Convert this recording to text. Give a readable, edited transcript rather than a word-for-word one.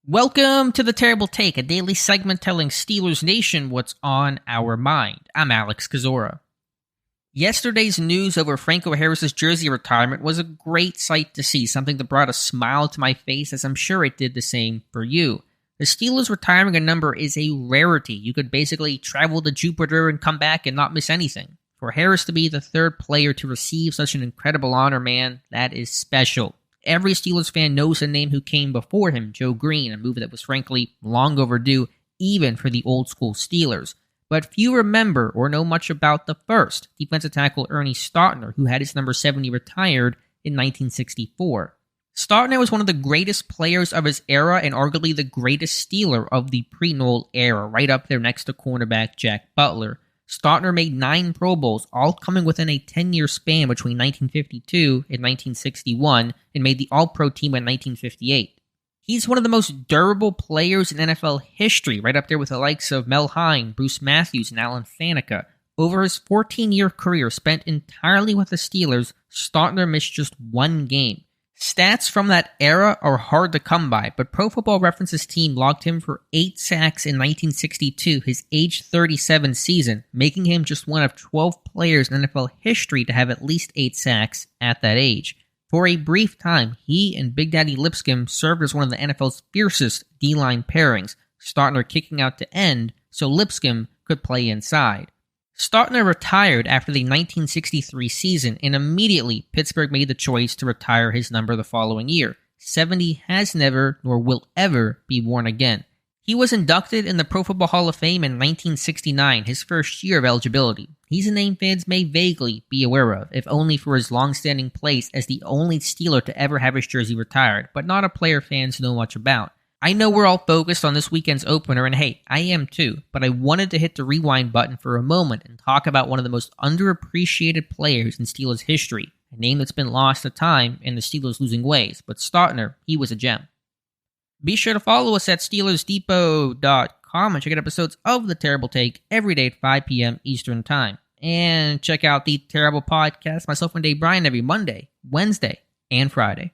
Welcome to The Terrible Take, a daily segment telling Steelers Nation what's on our mind. I'm Alex Kozora. Yesterday's news over Franco Harris's jersey retirement was a great sight to see, something that brought a smile to my face, as I'm sure it did the same for you. The Steelers retiring a number is a rarity. You could basically travel to Jupiter and come back and not miss anything. For Harris to be the third player to receive such an incredible honor, man, that is special. Every Steelers fan knows the name who came before him, Joe Green, a move that was frankly long overdue, even for the old school Steelers. But few remember or know much about the first, defensive tackle Ernie Stautner, who had his number 70 retired in 1964. Stautner was one of the greatest players of his era and arguably the greatest Steeler of the pre-Noel era, right up there next to cornerback Jack Butler. Stautner made 9 Pro Bowls, all coming within a 10-year span between 1952 and 1961, and made the All-Pro team in 1958. He's one of the most durable players in NFL history, right up there with the likes of Mel Hein, Bruce Matthews, and Alan Faneca. Over his 14-year career spent entirely with the Steelers, Stautner missed just one game. Stats from that era are hard to come by, but Pro Football Reference's team logged him for 8 sacks in 1962, his age 37 season, making him just one of 12 players in NFL history to have at least 8 sacks at that age. For a brief time, he and Big Daddy Lipscomb served as one of the NFL's fiercest D-line pairings, Stautner kicking out to end so Lipscomb could play inside. Stautner retired after the 1963 season, and immediately Pittsburgh made the choice to retire his number the following year. 70 has never, nor will ever, be worn again. He was inducted in the Pro Football Hall of Fame in 1969, his first year of eligibility. He's a name fans may vaguely be aware of, if only for his long-standing place as the only Steeler to ever have his jersey retired, but not a player fans know much about. I know we're all focused on this weekend's opener, and hey, I am too, but I wanted to hit the rewind button for a moment and talk about one of the most underappreciated players in Steelers history, a name that's been lost to time in the Steelers' losing ways, but Stautner, he was a gem. Be sure to follow us at SteelersDepot.com and check out episodes of The Terrible Take every day at 5 p.m. Eastern Time. And check out The Terrible Podcast, myself and Dave Bryan, every Monday, Wednesday, and Friday.